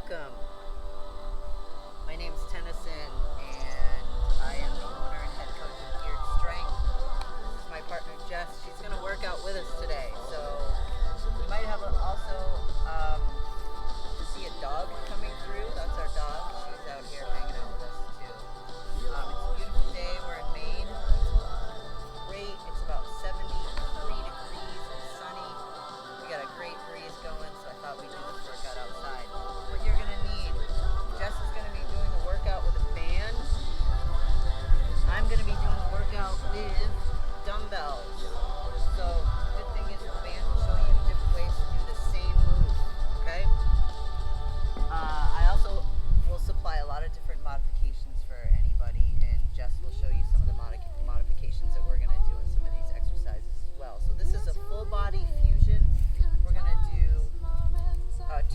welcome. My name's Tennyson, and I am the owner and head coach of Geared Strength. This is my partner Jess. She's going to work out with us today. So we might have see a dog coming through. That's our dog. She's out here hanging out with us too. It's a beautiful day. We're in Maine. It's great. It's about 73 degrees and sunny. We got a great breeze going, so I thought we'd do this workout outside. What you're going to need, Jess is going to be doing the workout with a band. I'm going to be doing the workout with dumbbells. So the good thing is the band will show you different ways to do the same move, okay? I also will supply a lot of different modifications for anybody, and Jess will show you some of the modifications that we're going to do in some of these exercises as well. So this is a full body fusion. We're going to do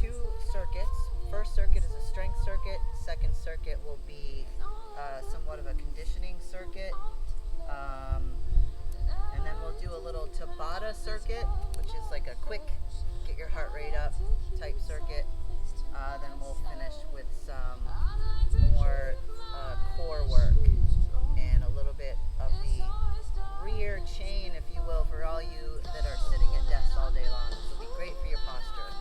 2 circuits. First circuit is a strength circuit. Second circuit will be somewhat of a conditioning circuit. And then we'll do a little Tabata circuit, which is like a quick get your heart rate up type circuit. Then we'll finish with some more core work and a little bit of the rear chain, if you will, for all you that are sitting at desks all day long. This will be great for your posture.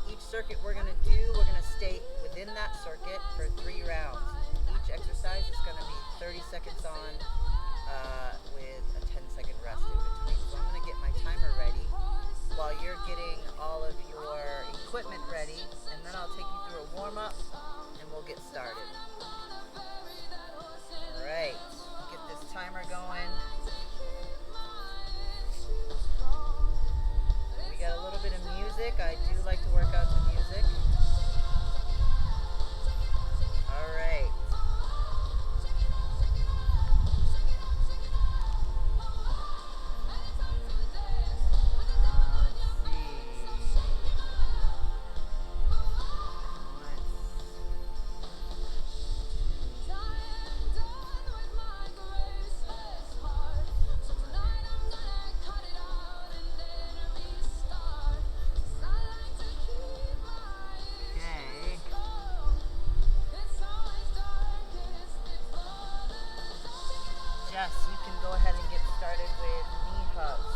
Each circuit we're going to do, we're going to stay within that circuit for 3 rounds. Each exercise is going to be 30 seconds on with a 10-second rest in between. So I'm going to get my timer ready while you're getting all of your equipment ready, and then I'll take you through a warm-up and we'll get started. Alright, get this timer going. We got a little bit of music. I do like to work out to music. Alright. Jess, you can go ahead and get started with knee hugs.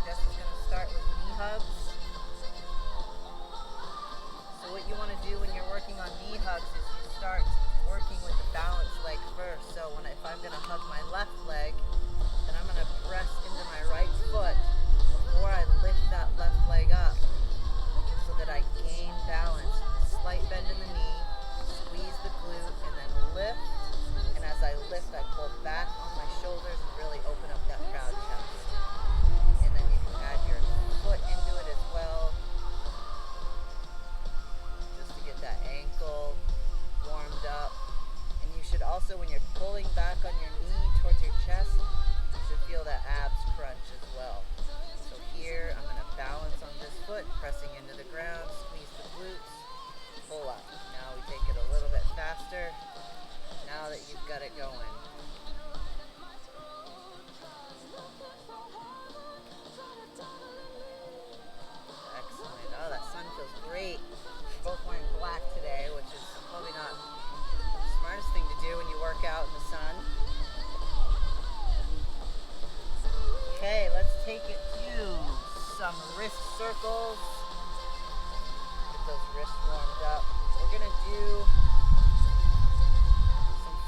Jess is going to start with knee hugs. So what you want to do when you're working on knee hugs is you start working with the balanced leg first. So if I'm going to hug my left leg, then I'm going to press into my right foot before I lift that left leg up so that I gain balance. Slight bend in the knee, squeeze the glute, and then lift. And as I lift, I pull back on my shoulders and really open up that proud chest. And then you can add your foot into it as well, just to get that ankle warmed up. And you should also, when you're pulling back on your knee towards your chest, you should feel that abs crunch as well. So here, I'm going to balance on this foot, pressing into the ground, squeeze the glutes, pull up. Now we take it a little bit faster. Now that you've got it going. Excellent. Oh, that sun feels great. We're both wearing black today, which is probably not the smartest thing to do when you work out in the sun. Okay, let's take it to some wrist circles. Get those wrists warmed up. We're going to do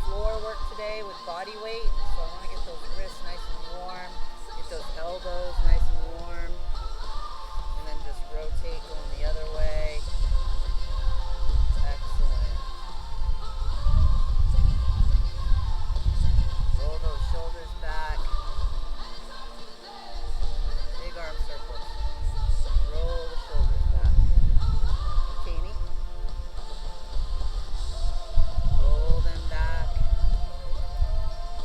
floor work today with body weight, so I want to get those wrists nice and warm, get those elbows nice and warm, and then just rotate going the other way. Excellent. Roll those shoulders back. Big arm circles. Roll the shoulders back. Bikini. Roll them back.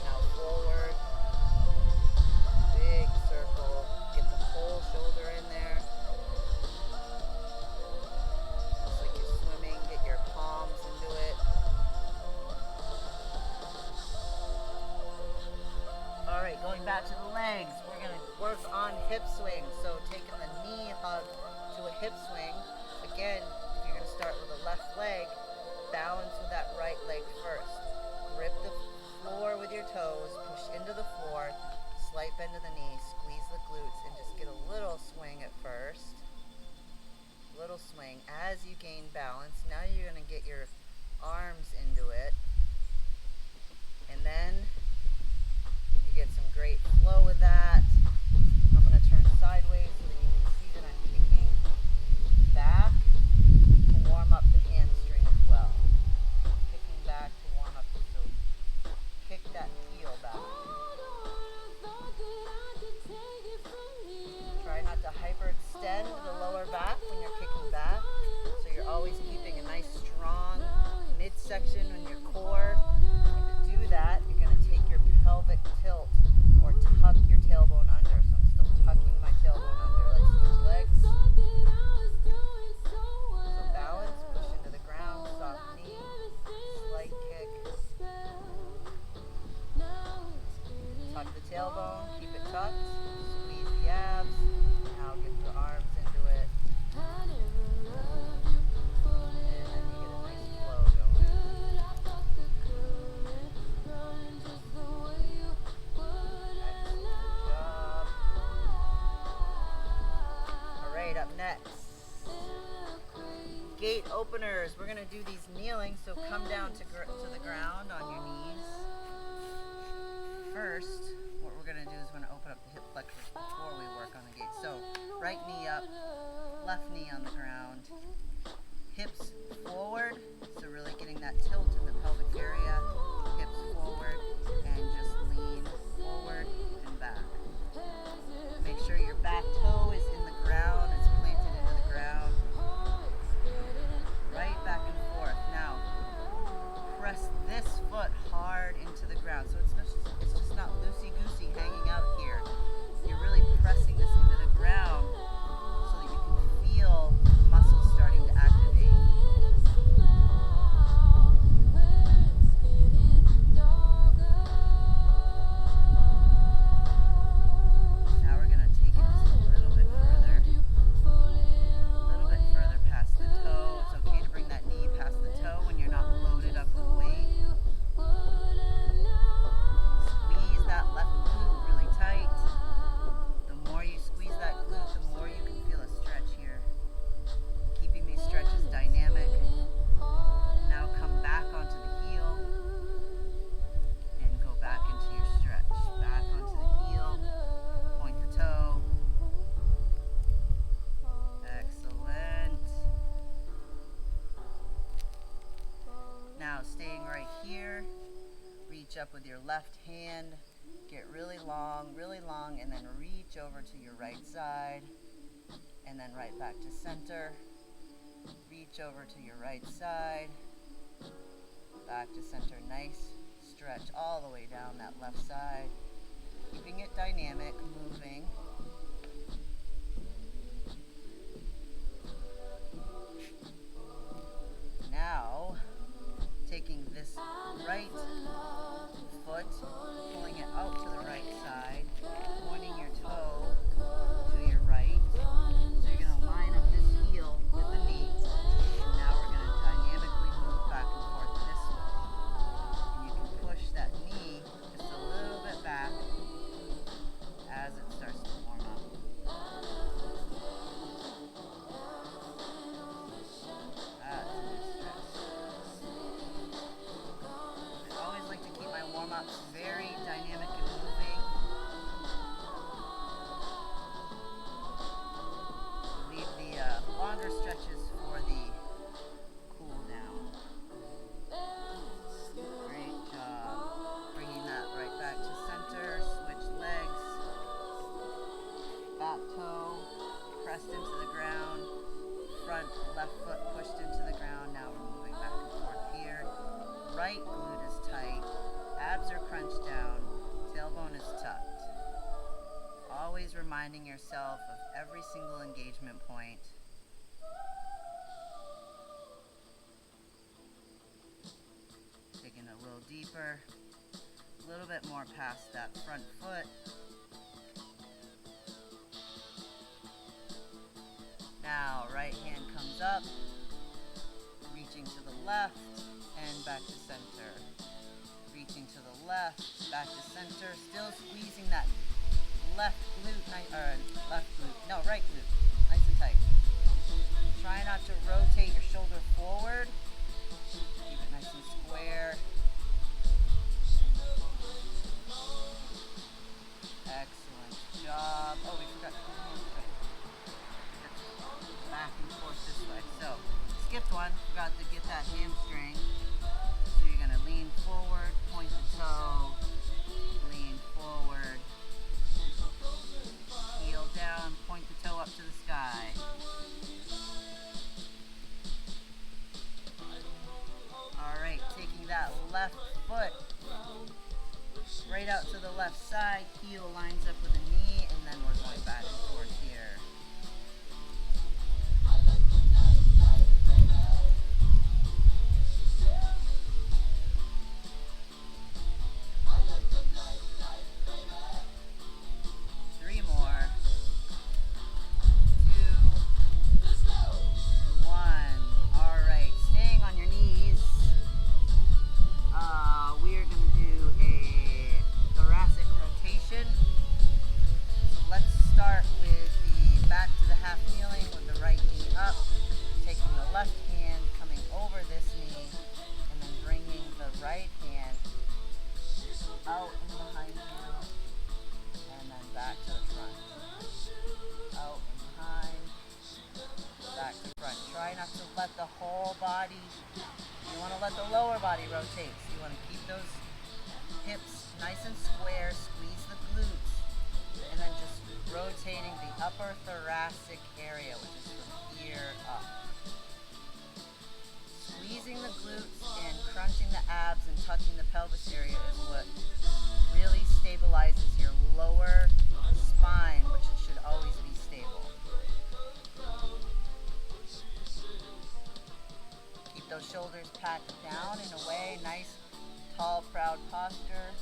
Now forward. Big circle. Get the whole shoulder in there. Just like you're swimming. Get your palms into it. Alright, going back to the legs. We're going to work on hip swing. So taking the knee hug to a hip swing. Again, you're going to start with the left leg, balance with that right leg first. Grip the floor with your toes, push into the floor, slight bend to the knee, squeeze the glutes, and just get a little swing at first. Little swing. As you gain balance, now you're going to get your arms into it. And then you get some great flow with that. I'm going to turn sideways so that you can see that I'm kicking back to warm up the hamstring as well. Kicking back to warm up the so kick that heel back. Try not to hyperextend the lower back when you're kicking back. So you're always keeping a nice strong midsection in your core. And to do that, you're going to take your pelvic tilt or tuck your tailbone under. So I'm still tucking my tailbone under. Let's switch legs. So balance, push into the ground, soft knee, slight kick. Tuck the tailbone, keep it tucked, squeeze the abs. Now get the arms into it. And then you get a nice flow going. Excellent job. Alright, up next. Gate openers. We're going to do these kneeling, so come down to the ground on your knees. First, what we're going to do is we're going to open up the hip flexors before we work on the gate. So, right knee up, left knee on the ground, hips forward, so really getting that tilt in the pelvic area, hips forward, and just lean forward and back. Make sure your back toe is in the ground, it's planted into the ground. Right back and forth. Now, press this foot hard into the ground. So it's just not loosey-goosey hanging out here. You're really pressing this into the ground so that you can feel muscles starting to activate. Now we're going to take it just a little bit further. A little bit further past the toe. It's okay to bring that knee past the toe when you're not loaded up with weight. Squeeze that left glute really tight. The more you squeeze that glute, the more you can feel a stretch here. Keeping these stretches dynamic. Now come back onto the heel and go back into your stretch. Back onto the heel, point the toe. Excellent. Now staying right here, reach up with your left hand, get really long, and then reach over to your right side, and then right back to center. Reach over to your right side, back to center. Nice stretch all the way down that left side. Keeping it dynamic, moving. Now, taking this right foot, pulling it out to the right side, pointing your toe to your right. So you're going to line up this heel with the knee. And now we're going to dynamically move back and forth this way. And you can push that knee just a little bit back as it starts to warm up. That's a nice stretch. I always like to keep my warm-ups very dynamic and moving. Leave the longer stretches for the cool down. Great job. Bringing that right back to center. Switch legs. Back toe pressed into the ground. Front left foot pushed into the ground. Now we're moving back and forth here. Right glute is tight. Abs are crunched down. Tailbone is tucked. Always reminding yourself of every single engagement point. Digging a little deeper. A little bit more past that front foot. Now, right hand comes up. reaching to the left and back to center. Reaching to the left, back to center, still squeezing that right glute, nice and tight. Try not to rotate your shoulder forward. Keep it nice and square. Excellent job. Oh, we forgot to hamstring. Back and forth this way. So, skipped one, forgot to get that hamstring. So you're going to lean forward, point the toe, lean forward, heel down, point the toe up to the sky. Alright, taking that left foot right out to the left side, heel lines up with the knee, and then we're going back and forth here. Three more. 2, 1. Alright, staying on your knees. We're going to do a thoracic rotation. So let's start with the back to the half kneeling with the right knee up, taking the left hand, coming over this knee, and then bringing the right hand out and behind you, and then back to the front. Out and behind, back to front. Try not to let the whole body, you want to let the lower body rotate. So you want to keep those hips nice and square, squeeze the glutes, and then just rotating the upper thoracic area, which is from here up. Squeezing the glutes and crunching the abs and touching the pelvis area is what really stabilizes your lower spine, which should always be stable. Keep those shoulders packed down in a way, nice, tall, proud posture.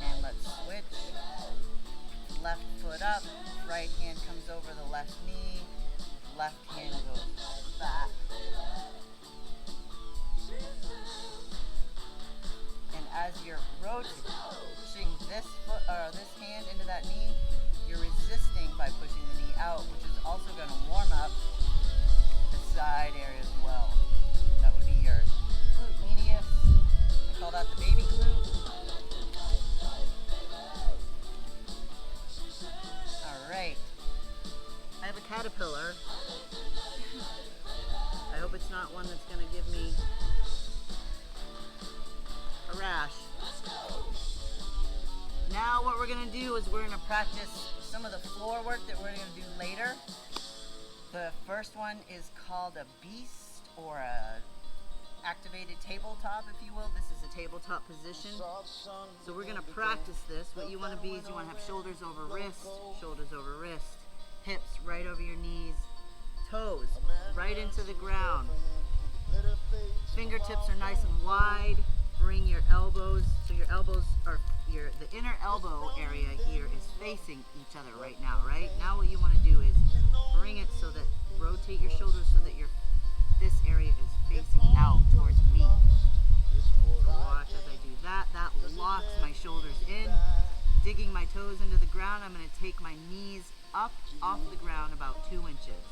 And let's switch. Left foot up, right hand comes over the left knee, left hand goes back. And as you're rotating this foot or this hand into that knee, you're resisting by pushing the knee out, which is also going to warm up the side area as well. That would be your glute medius. I call that the baby glute. Alright. I have a caterpillar. I hope it's not one that's going to give me a rash. Now what we're going to do is we're going to practice some of the floor work that we're going to do later. The first one is called a beast or a activated tabletop, if you will. This is a tabletop position. So we're going to practice this. What you want to be is you want to have shoulders over wrist, hips right over your knees, toes right into the ground. Fingertips are nice and wide. Bring your elbows, so your elbows are, the inner elbow area here is facing each other right now, right? Now what you want to do is bring it so that, rotate your shoulders so that this area is facing out towards me. So watch as I do that. That locks my shoulders in. Digging my toes into the ground, I'm going to take my knees up off the ground about 2 inches.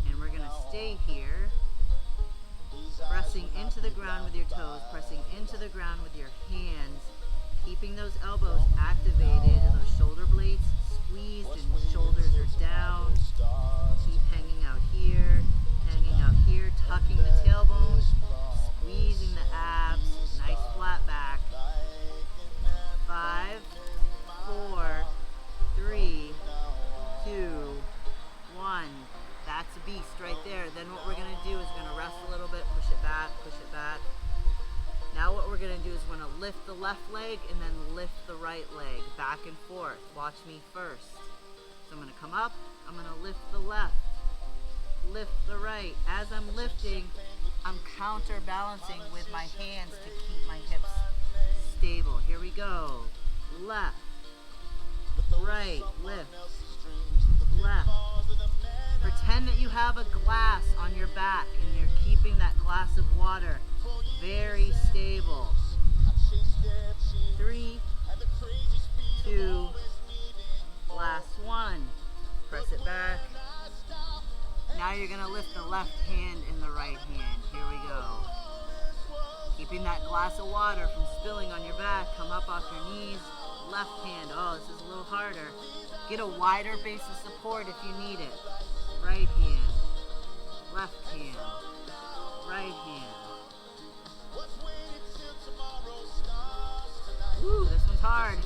And we're going to stay here. Pressing into the ground with your toes, pressing into the ground with your hands, keeping those elbows activated and those shoulder blades squeezed and shoulders are down. Keep hanging out here, tucking the tailbone, squeezing the abs, nice flat back. 5, 4, 3, 2, 1. That's a beast right there. Then what we're going to do is we're going to rest a little bit, push it back. Now what we're going to do is we're going to lift the left leg and then lift the right leg back and forth. Watch me first. So I'm going to come up, I'm going to lift the left, lift the right. As I'm lifting, I'm counterbalancing with my hands to keep my hips stable. Here we go. Left, right, lift, left. For 10 that you have a glass on your back and you're keeping that glass of water very stable. 3, 2, last one. Press it back. Now you're going to lift the left hand and the right hand. Here we go. Keeping that glass of water from spilling on your back. Come up off your knees. Left hand. Oh, this is a little harder. Get a wider base of support if you need it. Right hand. Left hand. Right hand. Woo, this one's hard.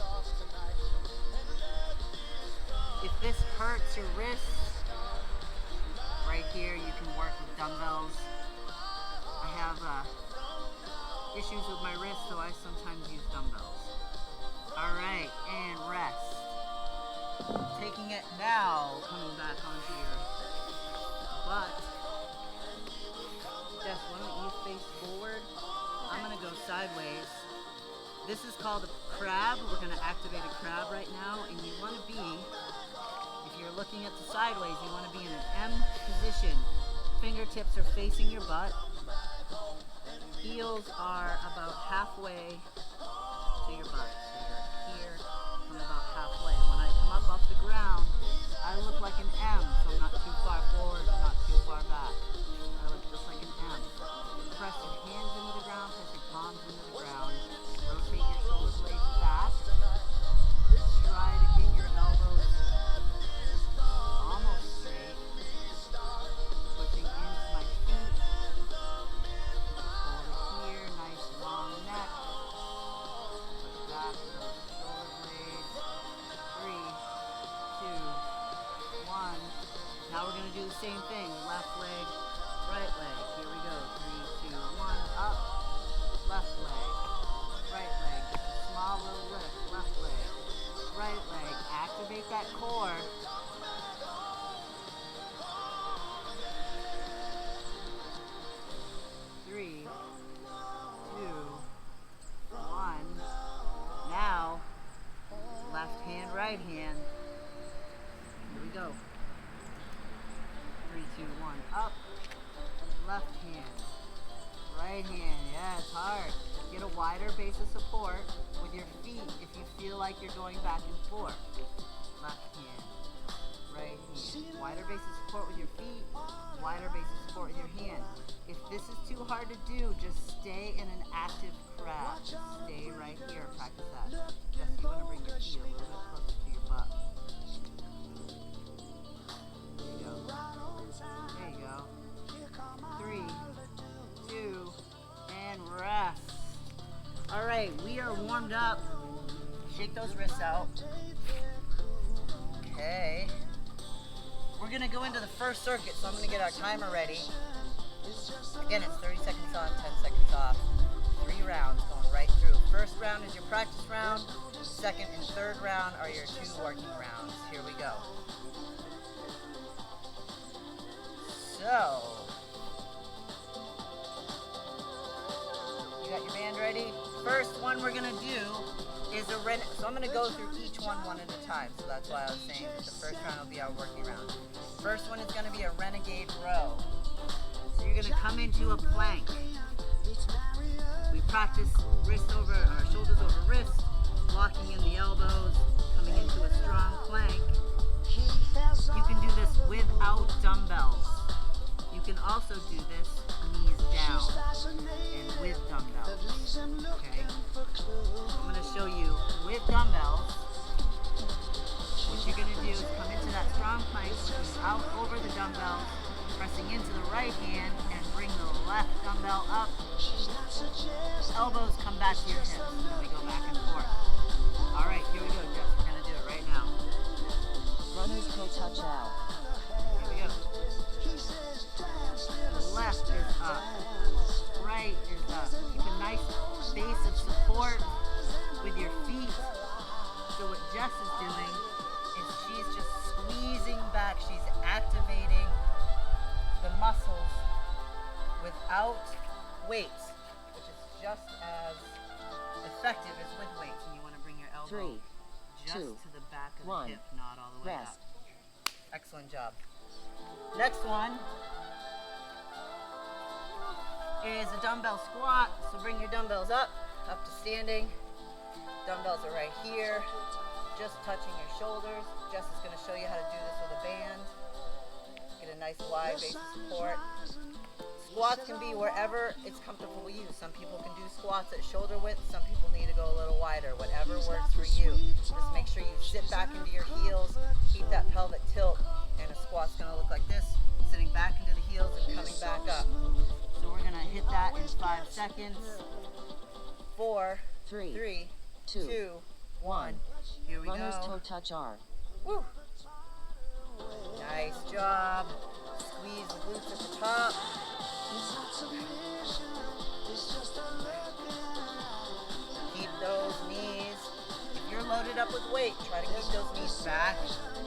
If this hurts your wrists, right here you can work with dumbbells. I have issues with my wrist, so I sometimes use dumbbells. Alright, and rest. Taking it now, coming back onto your butt. Jess, why don't you face forward? I'm going to go sideways. This is called a crab. We're going to activate a crab right now, and you want to be, if you're looking at the sideways, you want to be in an M position. Fingertips are facing your butt. Heels are about halfway to your butt. So you're here, come about halfway. When I come up off the ground, I look like an M, so I'm not too far forward, I'm not too far back. I look just like an M. Press your hands into the ground, press your palms into the ground. Rotate your shoulder blades back. Try to get your elbows almost straight. Pushing into my feet. Over here, nice long neck. Push back to those shoulder blades. 3, 2, 1. Now we're going to do the same thing. Left leg, right leg. Here we go. 3, 2, 1. Up. Left leg. Right leg. Just a small little lift. Left leg. Right leg. Activate that core. Three, 2, 1. Now, left hand, right hand. Here we go. 3, 2, 1. Up. Left hand. Right hand. Yeah, it's hard. Get a wider base of support with your feet if you feel like you're going back and forth. Left hand. Right hand. Wider base of support with your feet. Wider base of support with your hand. If this is too hard to do, just stay in an active crab. Just stay right here. Practice that. Just you want to bring your feet a little bit closer to your butt. There you go. There you go. 3, 2, and rest. All right, we are warmed up. Shake those wrists out. Okay. We're gonna go into the first circuit, so I'm gonna get our timer ready. Again, it's 30 seconds on, 10 seconds off. 3 rounds going right through. First round is your practice round. Second and third round are your 2 working rounds. Here we go. So, you got your band ready? First one we're gonna do is so I'm gonna go through each one at a time. So that's why I was saying that the first round will be our working round. First one is gonna be a renegade row. So you're gonna come into a plank. We practice shoulders over wrists, locking in the elbows, coming into a strong plank. You can do this without dumbbells. You can also do this knees down and with dumbbells. Okay? I'm going to show you with dumbbells. What you're going to do is come into that strong plank, out over the dumbbell, pressing into the right hand and bring the left dumbbell up. Elbows come back to your hips, and then we go back and forth. All right, here we go, Jess. We're going to do it right now. Runners will touch out. Here we go. Left is up. Right is up. Keep a nice base of support with your feet. So what Jess is doing is she's just squeezing back. She's activating the muscles without weights, which is just as effective as with weights. And you want to bring your elbow 3, just 2, to the back of 1. the hip, not all the way Rest. up. Excellent job. Next one is a dumbbell squat. So bring your dumbbells up to standing. Dumbbells are right here, just touching your shoulders. Jess is going to show you how to do this with a band. Get a nice wide base of support. Squats can be wherever it's comfortable with you. Some people can do squats at shoulder width. Some people need to go a little wider. Whatever works for you. Just make sure you sit back into your heels. Keep that pelvic tilt. And a squat's going to look like this. Sitting back into the heels and coming back up. So we're going to hit that in 5 seconds. 4, 3, 2, 1. Here we Runner's go. toe touch R. Woo. Nice job. Squeeze the glutes at the top. Keep those knees. If you're loaded up with weight, try to keep those knees back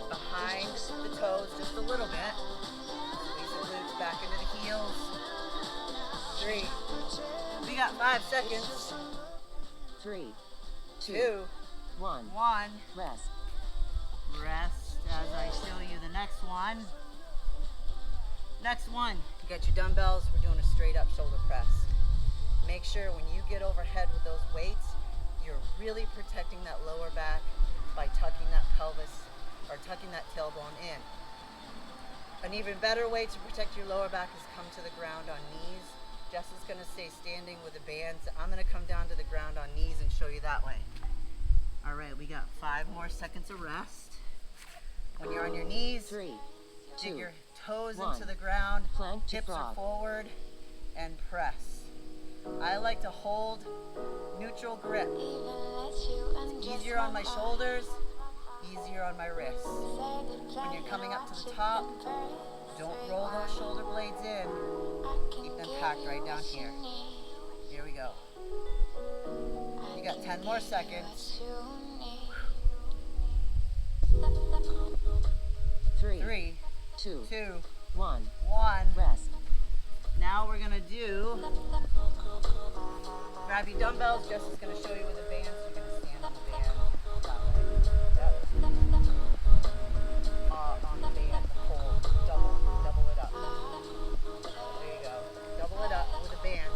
behind the toes just a little bit. Squeeze the glutes back into the heels. 3. We got 5 seconds. 3, 2, 1. 1. Rest. Rest as I show you the next one. Next one, you got your dumbbells. We're doing a straight up shoulder press. Make sure when you get overhead with those weights, you're really protecting that lower back by tucking that pelvis or tucking that tailbone in. An even better way to protect your lower back is come to the ground on knees. Jess is going to stay standing with the band, so I'm going to come down to the ground on knees and show you that way. All right, we got 5 more seconds of rest. When you're on your knees, 3, dig 2, your toes 1. into the ground, Plank to hips are frog. forward, and press. I like to hold neutral grip. It's easier on my shoulders, easier on my wrists. When you're coming up to the top, don't roll those shoulder blades in. Keep them packed right down here. Here we go. You got 10 more seconds. 3, 2, 2, 1. 1. Rest. Now we're gonna do, grab your dumbbells. Jess is gonna show you with a band, so you're gonna stand on the band. That way. Yep. On the band, hold, double it up. There you go. Double it up with a band.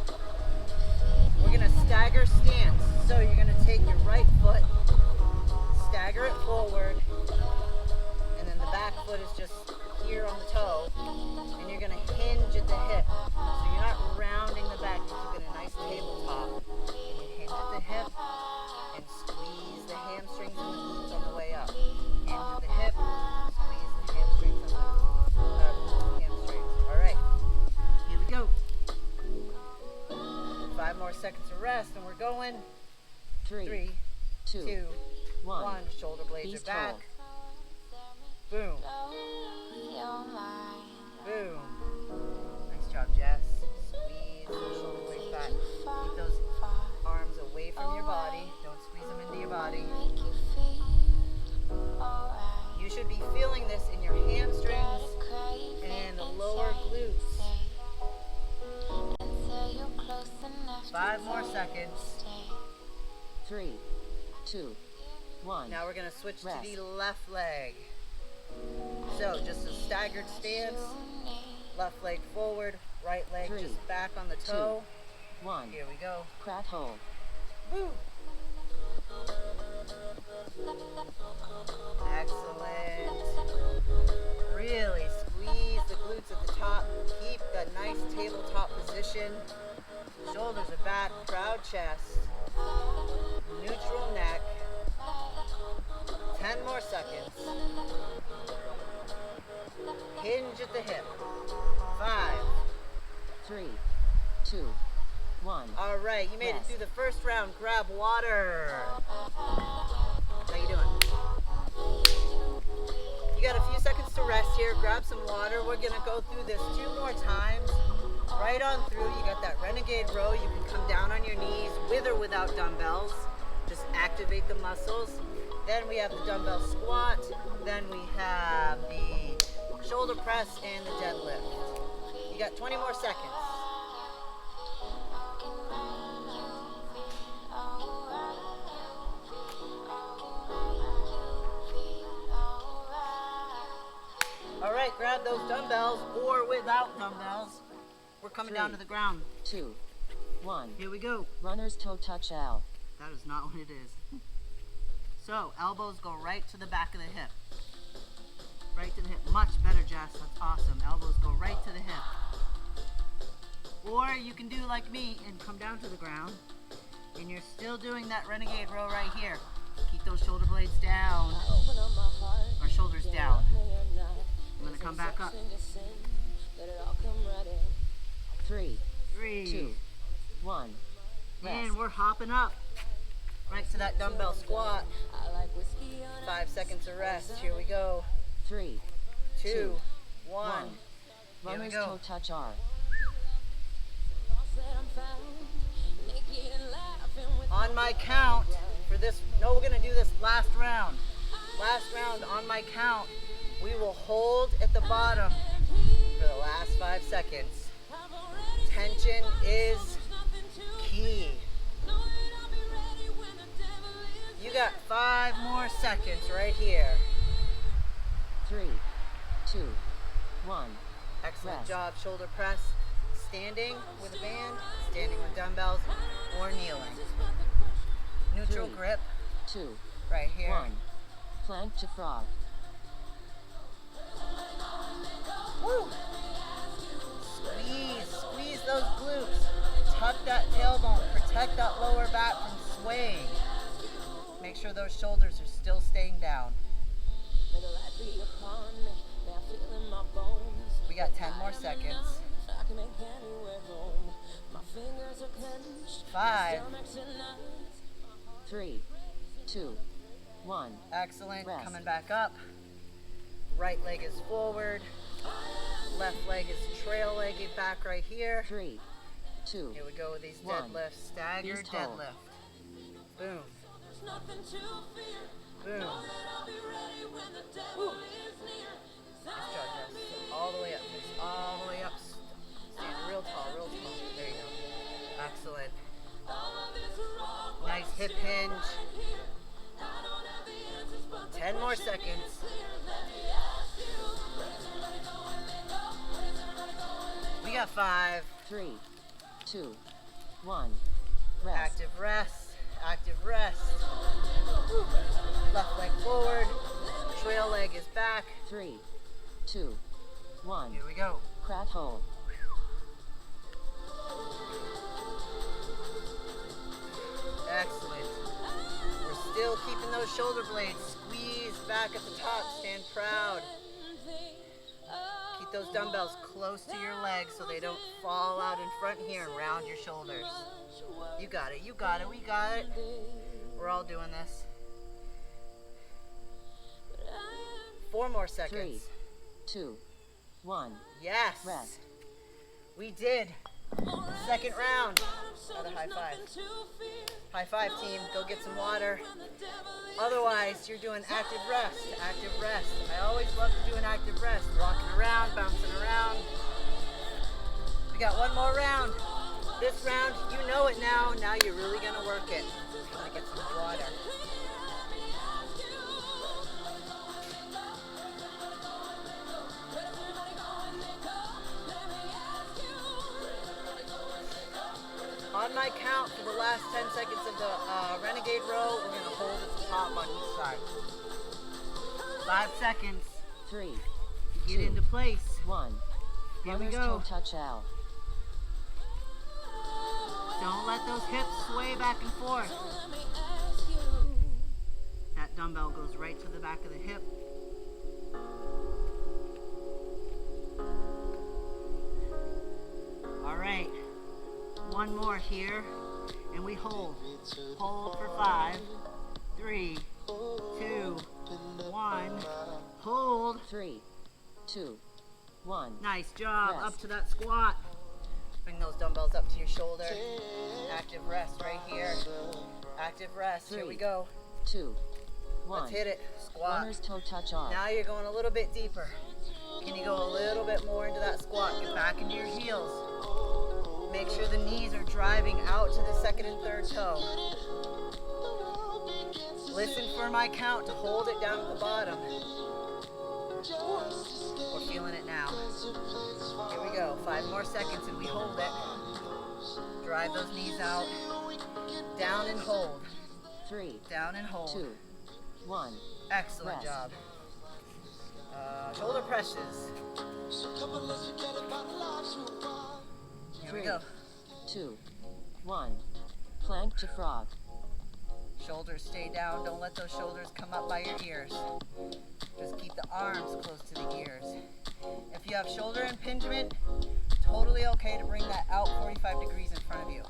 We're gonna stagger stance. So you're gonna take your right foot, stagger it forward, and then the back foot is just here on the toe, and you're going to hinge at the hip. So you're not rounding the back, you're keeping a nice tabletop. And you hinge at the hip and squeeze the hamstrings and the glutes on the way up. Hinge at the hip, squeeze the hamstrings and the hamstrings. All right, here we go. 5 more seconds of rest, and we're going. 3, 2, 2, 1. 1. Shoulder blades Beast are back. hold. Boom. Boom. Nice job, Jess. Squeeze the shoulder blades back. Keep those arms away from your body. Don't squeeze them into your body. You should be feeling this in your hamstrings and the lower glutes. 5 more seconds. 3, 2, 1. Now we're going to switch Rest. to the left leg. So just a staggered stance. Left leg forward, right leg 3, just back on the toe. 1. Here we go. Crat hole. Woo! Excellent. Really squeeze the glutes at the top. Keep the nice tabletop position. Shoulders are back, proud chest. Neutral neck. 10 more seconds. Hinge at the hip. 5. 3, 2, 1. All right, you made it Rest. through the first round. Grab water. How you doing? You got a few seconds to rest here. Grab some water. We're gonna go through this 2 more times. Right on through. You got that renegade row. You can come down on your knees with or without dumbbells. Just activate the muscles. Then we have the dumbbell squat. Then we have the shoulder press and the deadlift. You got 20 more seconds. grab those dumbbells, or without dumbbells, we're coming down to the ground. 2, 1. Here we go. Runner's toe touch L. That is not what it is. So, elbows go right to the back of the hip. Right to the hip. Much better, Jess. That's awesome. Elbows go right to the hip. Or you can do like me and come down to the ground, and you're still doing that renegade row right here. Keep those shoulder blades down, or shoulders down. I'm going to come back up. 3, 3, 2, 1. and we're hopping up right to that dumbbell squat. 5 seconds of rest. Here we go. 3, 2, 1. Here we Runner's go. toe touch R. On my count for this, no, we're gonna do this last round. Last round on my count, we will hold at the bottom for the last 5 seconds. Tension is key. You got 5 more seconds right here. 3, 2, 1. Excellent Rest. job. Shoulder press. Standing with a band, standing with dumbbells, or kneeling. Neutral 3, grip 2, right here. 1. Plank to frog. Woo! Squeeze those glutes. Tuck that tailbone. Protect that lower back from swaying. Make sure those shoulders are still staying down. We got 10 more seconds. 5. 3, 2, 1. Excellent. Rest. Coming back up. Right leg is forward. Left leg is trail legged back right here. 3, 2, Here we go with these 1. deadlifts. Staggered Beast hold. deadlift. Boom. Boom. Woo. Nice job, Jess. All the way up. Just all the way up. Stand real tall, real tall. There you go. Excellent. Nice hip hinge. 10 more seconds. We got 5. 3, 2, 1. Rest. Active rest. Active rest. Left leg forward. Trail leg is back. 3, 2, 1. Here we go. Crat hole. Excellent. We're still keeping those shoulder blades squeezed back at the top. Stand proud. Keep those dumbbells close to your legs so they don't fall out in front here and round your shoulders. You got it. You got it. We got it. We're all doing this. 4 more 3, seconds. 2, 1. Yes. Rest. We did. Second round. Another high five. High five, team. Go get some water. Otherwise, you're doing active rest. Active rest. I always love to do an active rest. Walking around, bouncing around. We got one more round. This round, you know it now. Now you're really going to work it. I'm going to get some water. On my count, for the last 10 seconds of the renegade row, we're going to hold at the top on each side. 5 seconds. 3, Get 2, into place. 1. Here we Runner's go. toe touch L. Don't let those hips sway back and forth. That dumbbell goes right to the back of the hip. All right. One more here, and we hold. Hold for 5, 3, 2, 1. Hold. 3, 2, 1. Nice job. Rest. Up to that squat. Bring those dumbbells up to your shoulder. Active rest right here. Active rest. Here we 3, go. 2, 1. Let's hit it. Squat. Runner's toe touch R. Now you're going a little bit deeper. Can you go a little bit more into that squat? Get back into your heels. Make sure the knees are driving out to the second and third toe. Listen for my count to hold it down at the bottom. We're feeling feeling it now. Here we go. 5 more seconds and we hold it. Drive those knees out. Down and hold. 3, Down and hold. 2, 1. Excellent Rest. job. Shoulder presses. Here we 3, go. 2, 1. Plank to frog. Shoulders stay down. Don't let those shoulders come up by your ears. Just keep the arms close to the ears. If you have shoulder impingement, totally okay to bring that out 45 degrees in front of you.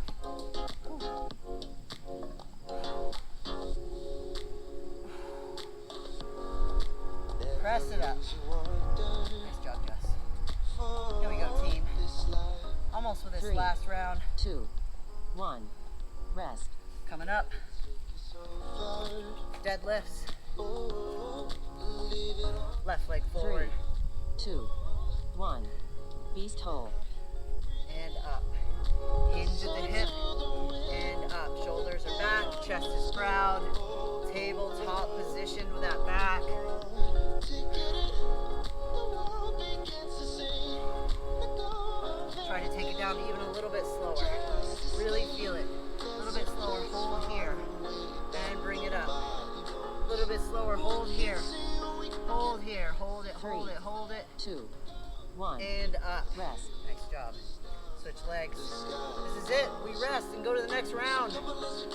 Press it up. Nice job, Jess. Here we go, team. Almost with this 3, last round. 2, 1. Rest. Coming up. Deadlifts. Left leg 3, forward 2, 1. Beast hold. and up. Hinge at the hip and up. Shoulders are back. Chest is proud. Tabletop position with that back. Try to take it down even a little bit slower. Really feel it. A little bit slower. Hold here. And bring it up. A little bit slower. Hold here. Hold here. Hold it. Hold it. Hold it. 2, 1. And up. Rest. Nice job. Switch legs. This is it. We rest and go to the next round.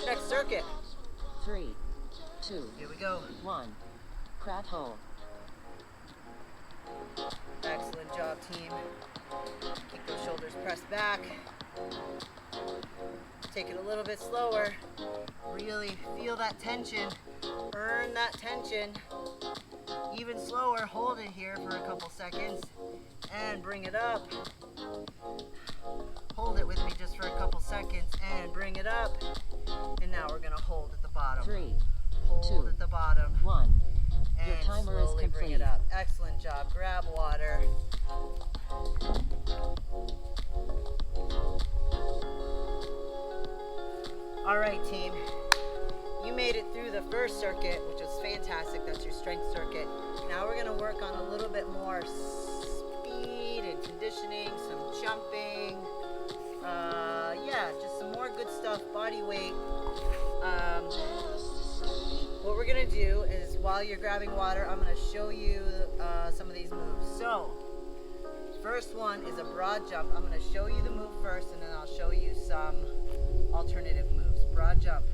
Next circuit. 3, 2, Here we go. 1. Crat hold. Excellent job, team. Keep those shoulders pressed back. Take it a little bit slower. Really feel that tension. Earn that tension. Even slower. Hold it here for a couple seconds. And bring it up. Hold it with me just for a couple seconds. And bring it up. And now we're going to hold at the bottom. 3, Hold 2, at the bottom. 1. And Your timer is slowly bring it complete. up. Excellent job. Grab water. All right, team. You made it through the first circuit, which was fantastic. That's your strength circuit. Now we're going to work on a little bit more speed and conditioning, some jumping. Yeah, just some more good stuff, body weight. What we're going to do is while you're grabbing water, I'm going to show you some of these moves. So, first one is a broad jump. I'm going to show you the move first, and then I'll show you some alternative moves. Broad jump.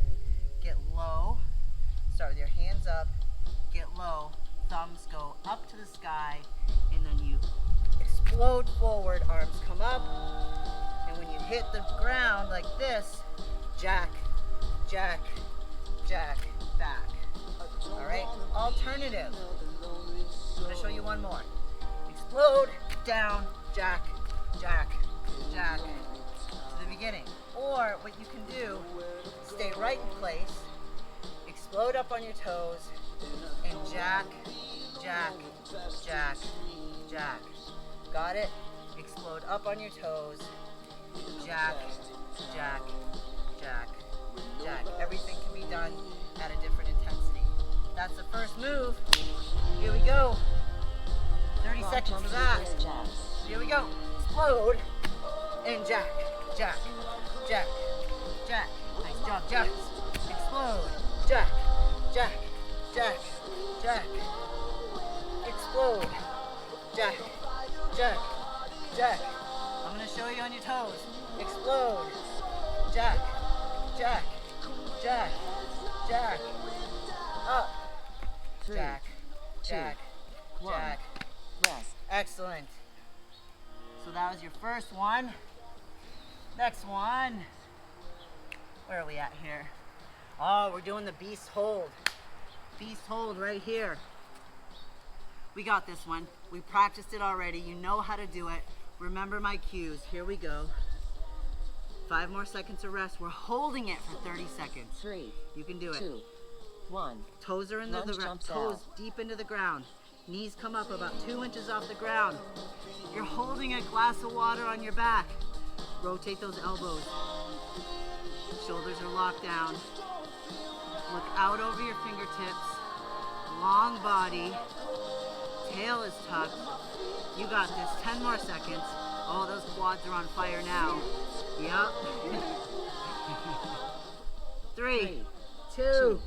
Get low. Start with your hands up. Get low. Thumbs go up to the sky, and then you explode forward. Arms come up, and when you hit the ground like this, jack, jack, jack, back. All right. Alternative. I'm going to show you one more. Explode, down, jack, jack, jack, to the beginning. Or what you can do, stay right in place, explode up on your toes, and jack, jack, jack, jack. Got it? Explode up on your toes, jack, jack, jack, jack. Everything can be done at a different intensity. That's the first move. Here we go. 30 Frog seconds jump for that. reverse jab. Here we go. Explode and jack, jack, jack, jack. Nice job, Jack. Explode, jack, jack, jack, jack. Explode, jack, jack, jack. I'm gonna show you on your toes. Explode, jack, jack, jack, jack. Up, 3, jack, 2, jack, 1. jack. Rest. Excellent. So that was your first one. Next one. Where are we at here? Oh, we're doing the beast hold. Beast hold right here. We got this one. We practiced it already. You know how to do it. Remember my cues. Here we go. 5 more seconds of rest. We're holding it for 30 seconds. 3, You can do it. 2, 1. Toes are in the Lunge ground. jumps Toes out. deep into the ground. Knees come up about 2 inches off the ground. You're holding a glass of water on your back. Rotate those elbows. Shoulders are locked down. Look out over your fingertips. Long body. tail is tucked. You got this. 10 more seconds. Oh, those quads are on fire now. Yup. 3, 2,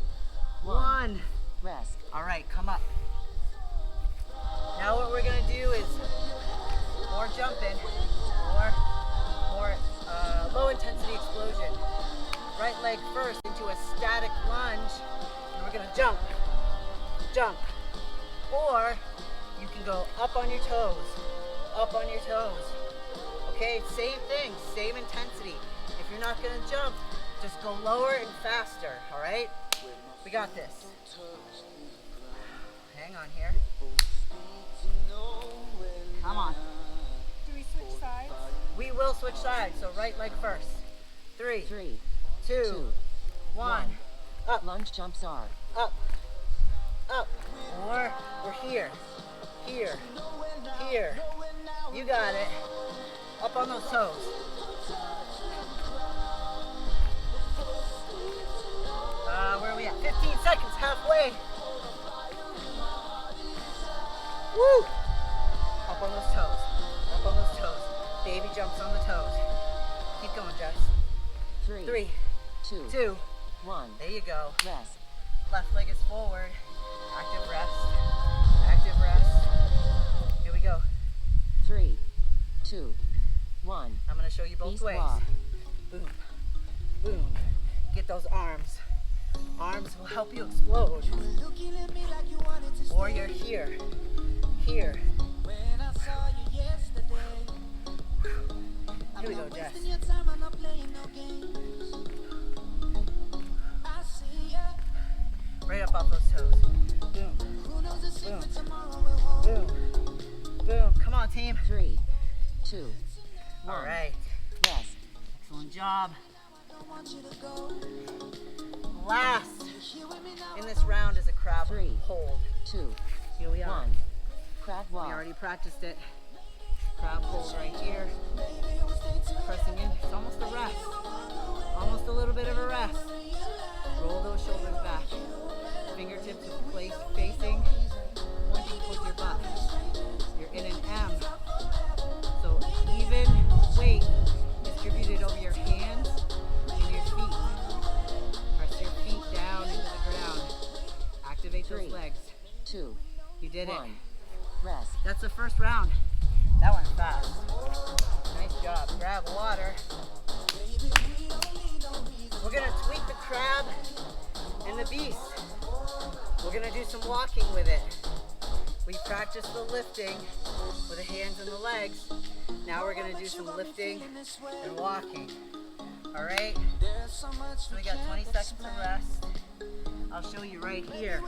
1. Rest. All right, come up. Now what we're gonna do is more jumping, more low intensity explosion. Right leg first into a static lunge, and we're gonna jump, jump. Or you can go up on your toes, up on your toes. Okay, same thing, same intensity. If you're not gonna jump, just go lower and faster, all right? We got this. Hang on here. Come on. Do we switch sides? We will switch sides, so right leg first. 3, 2, 1. Up, Lunge jumps are up, up. Or we're here, here, here. You got it. Up on those toes. Where are we at? 15 seconds, halfway. Woo! Up on those toes. Up on those toes. Baby jumps on the toes. Keep going, Jess. 3, 2, 1. There you go. Rest. Left leg is forward. Active rest. Active rest. Here we go. 3, 2, 1. I'm going to show you both East ways. walk. Boom. Boom. Get those arms. Arms will help you explode. Or you're here. Here. Here we go, Jess. Right up off those toes. Boom. Boom. Boom. Boom. Come on, team. 3, 2, 1. All right. Rest. Excellent job. Last in this round is a crab 3, hold. 2, Here we are. 1. Crab We walk. already practiced it. Crab hold right here. Pressing in. It's almost a rest. Almost a little bit of a rest. Roll those shoulders back. Fingertips placed facing, pointing towards your butt. You're in an M. So even weight distributed over your hands and your feet. Press your feet down into the ground. Activate those 3, legs. 2, You did it. 1. Rest. That's the first round. That went fast. Nice job. Grab water. We're gonna tweak the crab and the beast. We're gonna do some walking with it. We practiced the lifting with the hands and the legs. Now we're gonna do some lifting and walking. All right? So we got 20 seconds of rest. I'll show you right here.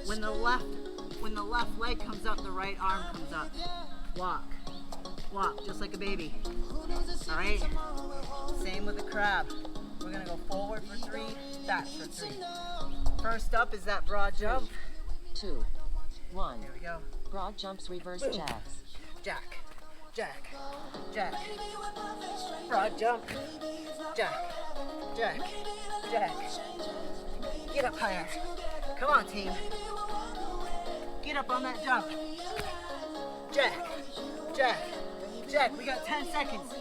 When the left leg comes up, the right arm comes up. Walk. Walk, just like a baby. All right? Same with the crab. We're gonna go forward for 3, back for 3. First up is that broad jump. 2, 1. Here we go. Broad jumps, reverse Boom. jacks. Jack, jack, jack. Broad jump. Jack, jack, jack. Get up higher. Come on, team. Get up on that jump. Jack, jack, jack. We got 10 seconds.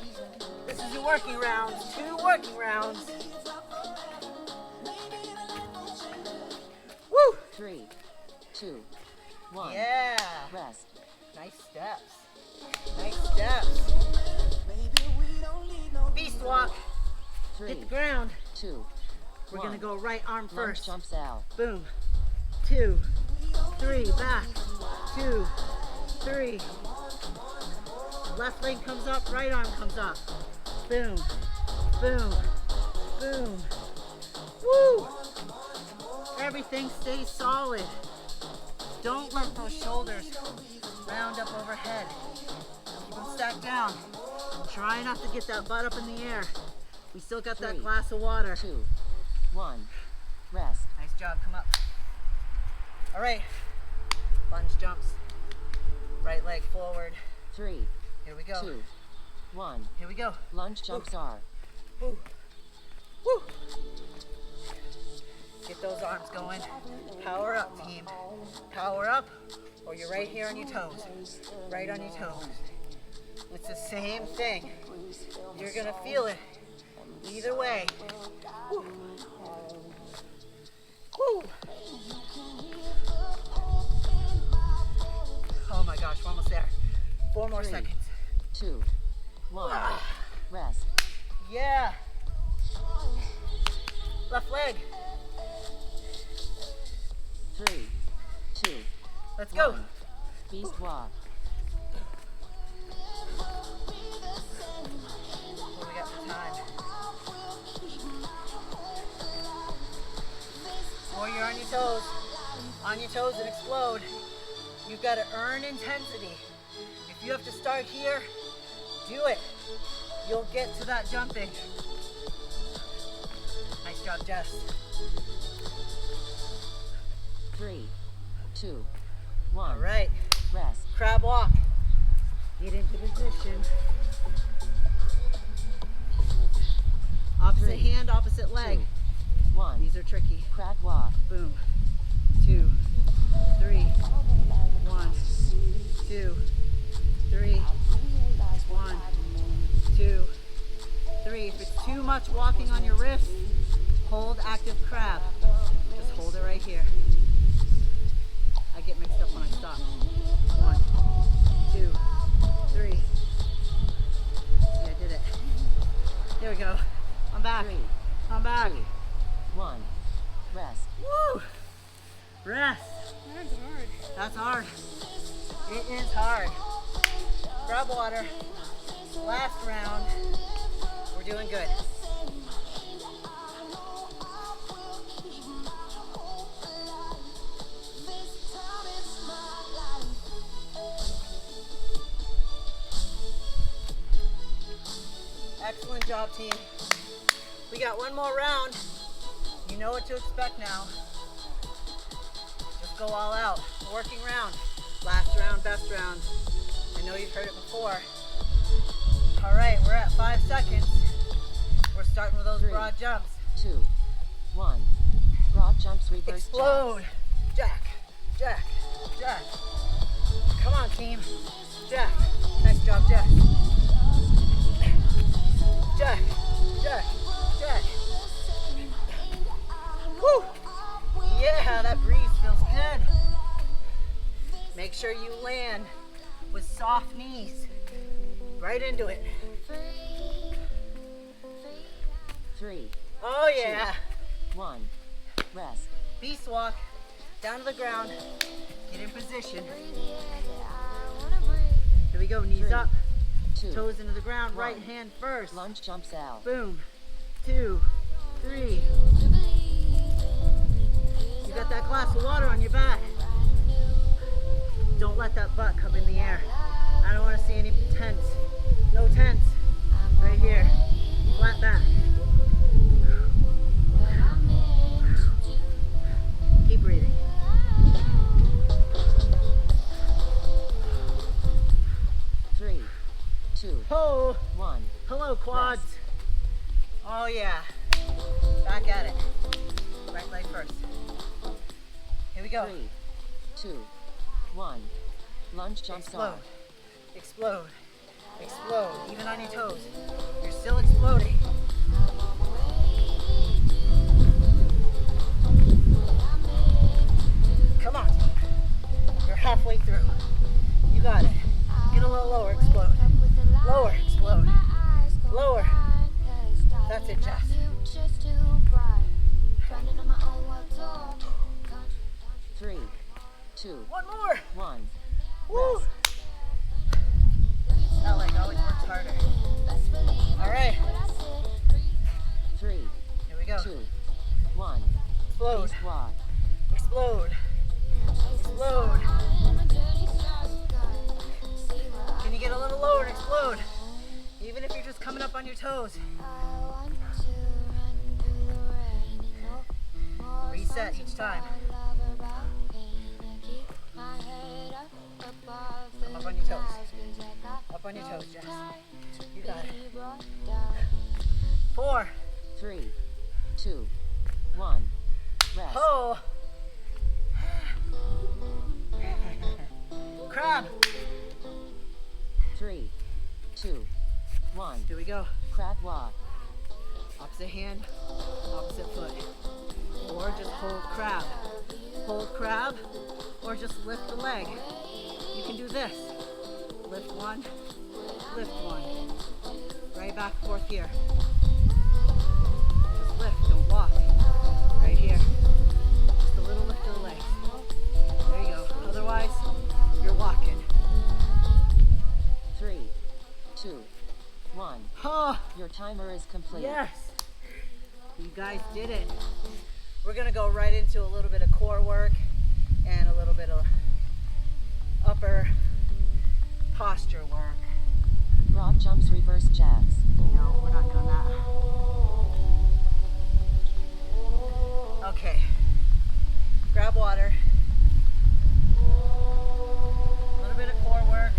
This is your working rounds. 2 working rounds. Woo! 3, 2, 1. Yeah. Rest. Nice steps. Nice steps. Beast walk. 3, Hit the ground. 2, We're 1. gonna go right arm Lunge first. jumps out. Boom. 2, 3, back. 2, 3. Left leg comes up, right arm comes up. Boom, boom, boom. Woo! Everything stays solid. Don't let those shoulders round up overhead. Keep them stacked down. Try not to get that butt up in the air. We still got that 3, glass of water. 2, 1. Rest. Nice job, come up. All right, lunge jumps. Right leg forward. 3, Here we go. 2, 1. Here we go. Lunge jumps are Woo. Woo. Get those arms going. Power up, team. Power up, or you're right here on your toes. Right on your toes. It's the same thing. You're gonna feel it either way. Woo. Woo. Oh my gosh, we're almost there. 4 more 3, seconds. 2, 1. Rest. Yeah. Left leg. 3, 2. Let's go. 1. Beast walk. What do we got for time? Or you're on your toes. On your toes and explode. You've got to earn intensity. If you have to start here, do it. You'll get to that jumping. Nice job, Jess. 3, 2, 1. All right. Rest. Crab walk. Get into position. Opposite 3, hand, opposite leg. 2, 1. These are tricky. Crab walk. Boom. 2, 3. 1, 2, 3. 1, 2, 3. If it's too much walking on your wrist, hold active crab. Just hold it right here. I get mixed up when I stop. 1, 2, 3. See, I did it. There we go. I'm back. 3, I'm back. 2, 1. Rest. Woo! Rest. That's hard. That's hard. It is hard. Grab water. Last round. We're doing good. Excellent job, team. We got one more round. You know what to expect now. Just go all out. Working round. Last round, best round. I know you've heard it before. All right, we're at 5 seconds. We're starting with those 3, broad jumps. 2, 1. Broad jumps, reverse Explode. Jack, jack, jack. Come on, team. Jack. Nice job, Jack. Jack, jack, jack. Woo! Yeah, that breeze feels good. Make sure you land with soft knees. Right into it. 3, Oh yeah. 1. Rest. Beast walk. Down to the ground. Get in position. Here we go. Knees 3, up. 2. Toes into the ground. 1. Right hand first. Lunge jumps out. Boom. 2, 3. You got that glass of water on your back. Don't let that butt come in the air. I don't want to see any tense. No tense. Right here. Flat back. Keep breathing. Three, 2, Oh, 1. hello quads. Rest. Oh yeah. Back at it. Right leg first. Here we go. 3, 2, 1. Lunge jumps Explode. off. Explode. Explode. Even on your toes. You're still exploding. Come on, team. You're halfway through. You got it. Get a little lower, explode. Lower, explode. Lower. That's it, Jess. 3, 2, One more. 1. Woo. Rest. That leg always works harder. All right. 3, Here we go. 2, 1. Explode. Beast walk. Explode. Explode. Can you get a little lower and explode? Even if you're just coming up on your toes. Reset each time. Come up on your toes. Up on your toes, Jess. You got it. 4, 3, 2, 1. Rest. Oh. Crab. 3, 2, 1. Here we go. Crab walk. Opposite hand, opposite foot. Or just hold crab. Hold crab, or just lift the leg. You can do this. Lift one, lift one. Right back and forth here. Just lift, don't walk. Right here. Just a little lift of the legs. There you go. Otherwise, you're walking. 3, 2, 1. Oh, Your timer is complete. yes. You guys did it. We're gonna go right into a little bit of core work and a little bit of upper posture work. Broad jumps, reverse jabs. No, we're not doing that. Okay. Grab water. A little bit of core work.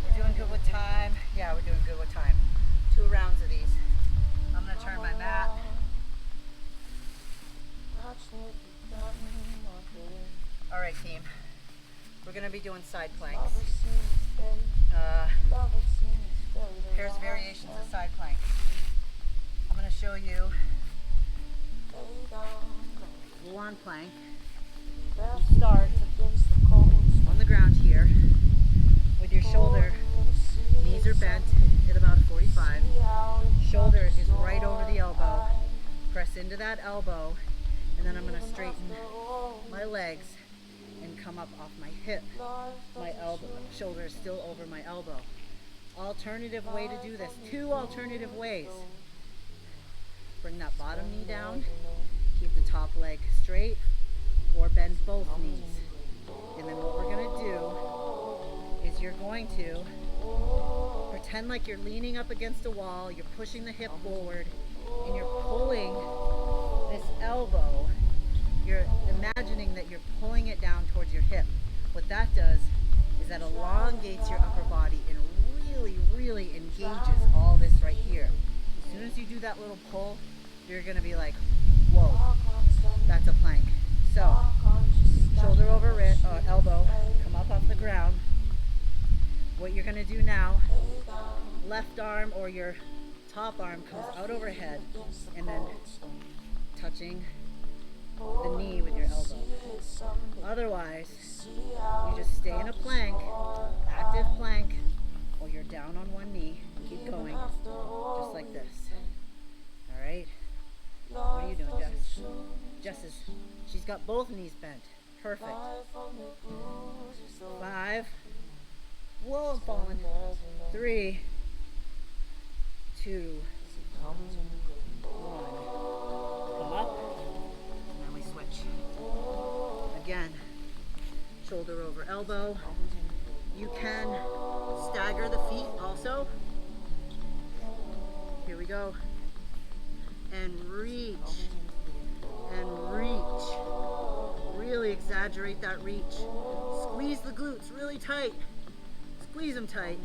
We're doing good with time. Yeah, we're doing good with time. 2 rounds of these. I'm gonna turn my mat. All right, team. We're gonna be doing side planks. Here's variations of side planks. I'm gonna show you full-on plank. You start on the ground here with your shoulder. Knees are bent at about 45. Shoulder is right over the elbow. Press into that elbow, and then I'm going to straighten my legs and come up off my hip. My elbow, shoulder is still over my elbow. Alternative way to do this. 2 alternative ways. Bring that bottom knee down, keep the top leg straight, or bend both knees. And then what we're going to do is you're going to pretend like you're leaning up against a wall, you're pushing the hip forward, and you're pulling this elbow. You're imagining that you're pulling it down towards your hip. What that does is that elongates your upper body and really engages all this right here. As soon as you do that little pull, you're going to be like, whoa, that's a plank. So, shoulder over wrist, elbow, come up off the ground. What you're going to do now, left arm or your top arm comes out overhead and then touching the knee with your elbow. Otherwise, you just stay in a plank, active plank, while you're down on one knee. Keep going, just like this. All right? What are you doing, Jess? Jess is, she's got both knees bent. Perfect. 5. Whoa, I'm falling. 3, 2, 1. Come up. And then we switch. Again, shoulder over elbow. You can stagger the feet also. Here we go. And reach. And reach. Really exaggerate that reach. Squeeze the glutes really tight. Squeeze them tight.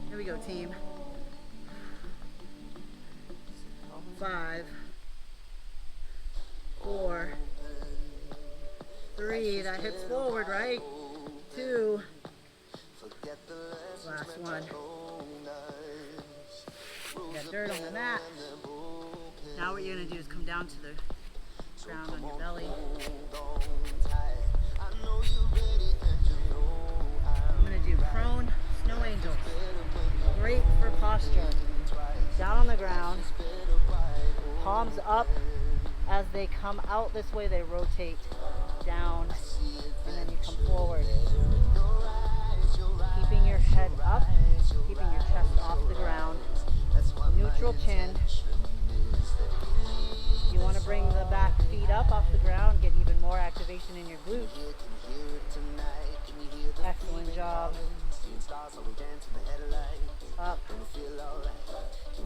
Here we go, team. 5, 4, 3, that hips forward, right? 2, last one. Got dirt on the mat. Now what you're gonna do is come down to the ground on your belly. I'm gonna do prone snow angels. Great for posture. Down on the ground, palms up. As they come out this way, they rotate down, and then you come forward. Keeping your head up, keeping your chest off the ground. Neutral chin. You want to bring the back feet up off the ground, get even more activation in your glutes. Excellent job. Up.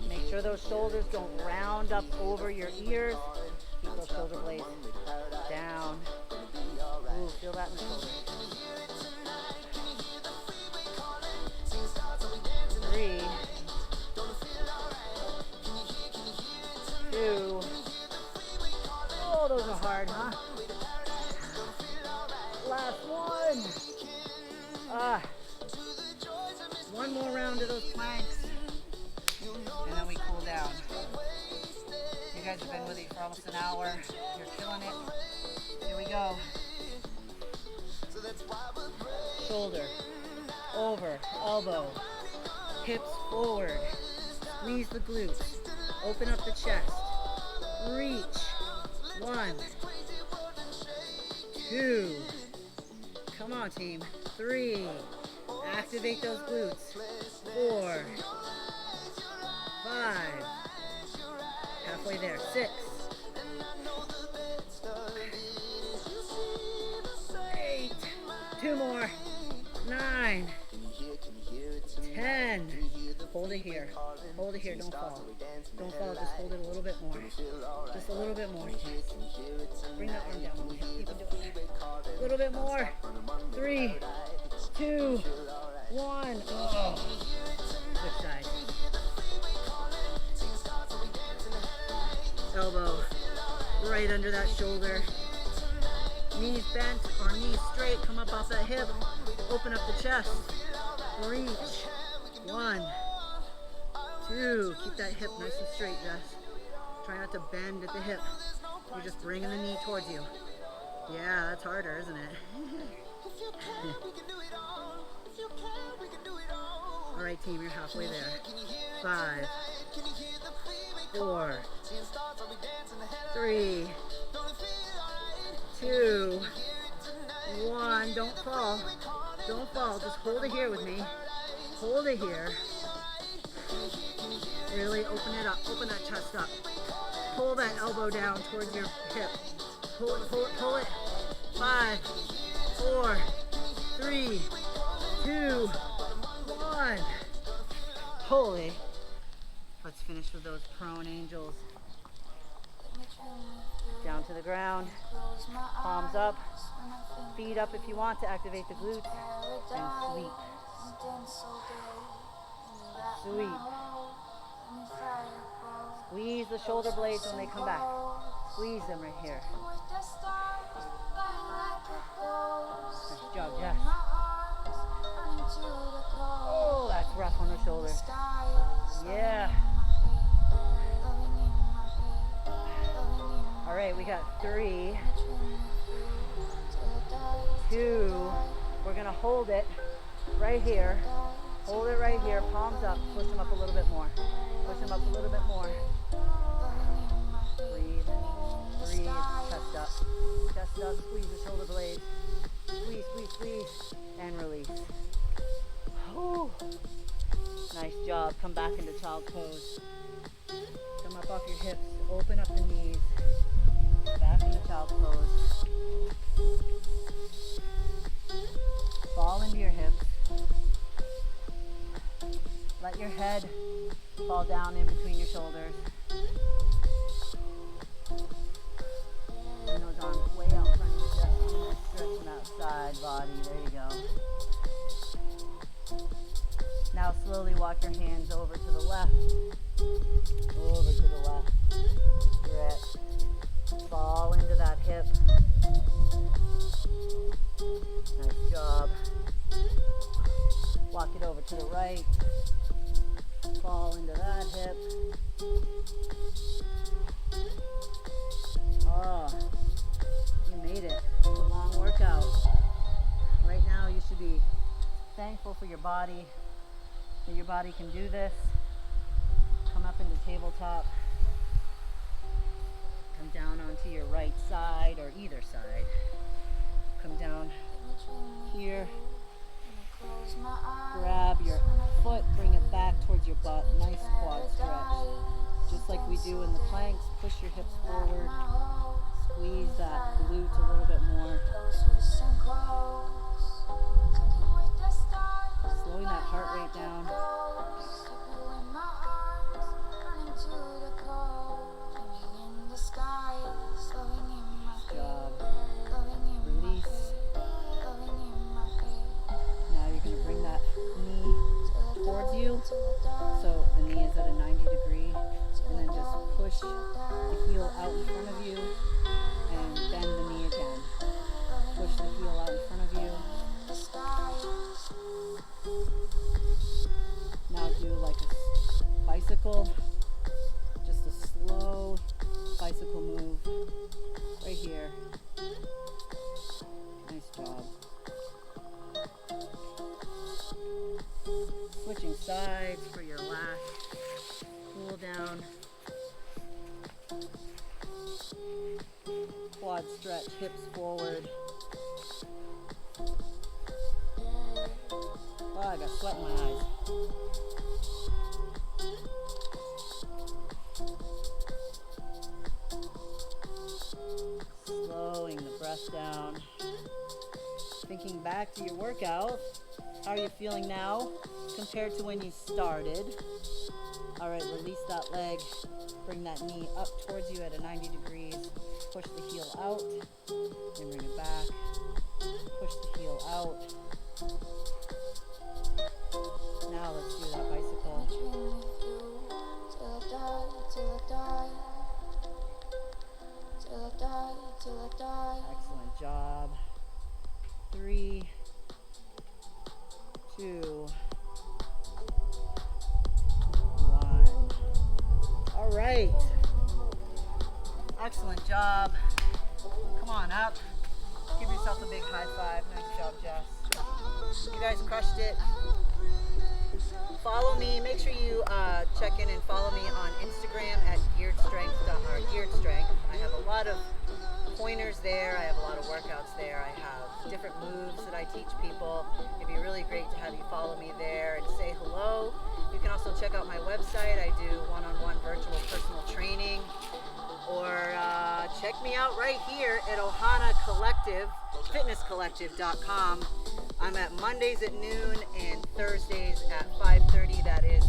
Make sure those shoulders don't round up over your ears. Keep those shoulder blades down. Ooh, feel that in the shoulder. 3, hard, huh? Last one. One more round of those planks. And then we cool down. You guys have been with me for almost an hour. You're killing it. Here we go. Shoulder, over, elbow, hips forward. Squeeze the glutes. Open up the chest. Reach. 1, 2. Come on, team. 3. Activate those glutes. 4, 5. Halfway there. 6. 8. 2 more. 9. 10. Hold it here. Hold it here. Don't fall. Don't fall. Just hold it a little bit more. Just a little bit more. Bring that arm down. You can do it. A little bit more. 3, 2, 1. Oh. Switch side. Elbow right under that shoulder. Knees bent or knees straight. Come up off that hip. Open up the chest. Reach. 1, 2. Keep that hip nice and straight, Jess. Try not to bend at the hip. You're just bringing the knee towards you. Yeah, that's harder, isn't it? All right, team, you're halfway there. 5, 4, 3, 2, 1. Don't fall. Don't fall. Just hold it here with me. Hold it here. Really open it up. Open that chest up. Pull that elbow down towards your hip. Pull it, pull it, pull it. 5, 4, 3, 2, 1. Holy. Let's finish with those prone angels. Down to the ground. Palms up. Feet up if you want to activate the glutes. And sweep. Sweep. Squeeze the shoulder blades when they come back. Squeeze them right here. Nice job, Jess. Oh, that's rough on the shoulders. Yeah. All right, we got 3, 2. We're gonna hold it right here. Hold it right here. Palms up. Push them up a little bit more. Push them up a little bit more. Breathe. Breathe. Chest up. Chest up. Squeeze the shoulder blades. Squeeze, squeeze, squeeze. And release. Whew. Nice job. Come back into child pose. Come up off your hips. Open up the knees. Back into child pose. Fall into your hips. Let your head fall down in between your shoulders. And those arms way out front of your chest. Stretching that side body. There you go. Now slowly walk your hands over to the left. Over to the left. Stretch. Fall into that hip. Nice job. Walk it over to the right. Fall into that hip. Oh, you made it. It's a long workout. Right now you should be thankful for your body, that your body can do this. Come up into tabletop. Come down onto your right side or either side. Come down here. Grab your foot, bring it back towards your butt. Nice quad stretch. Just like we do in the planks, push your hips forward. Squeeze that glute a little bit more. Slowing that heart rate down. Nice job. Release. Now you're going to bring that knee towards you. So the knee is at a 90 degree. And then just push the heel out in front of you and hips forward. Oh, I got sweat in my eyes. Slowing the breath down. Thinking back to your workout. How are you feeling now compared to when you started? All right, release that leg. Bring that knee up towards you at a 90 degrees. Push the heel out and bring it back. Push the heel out. Now let's do that bicycle. Excellent job. 3, 2, 1. All right. Excellent job. Come on up. Give yourself a big high five. Nice job, Jess. You guys crushed it. Follow me. Make sure you check in and follow me on Instagram at Geared Strength. I have a lot of pointers there. I have a lot of workouts there. I have different moves that I teach people. It'd be really great to have you follow me there and say hello. You can also check out my website. I do one-on-one virtual personal training. Or check me out right here at Ohana Collective, fitnesscollective.com. I'm at Mondays at noon and Thursdays at 5:30. That is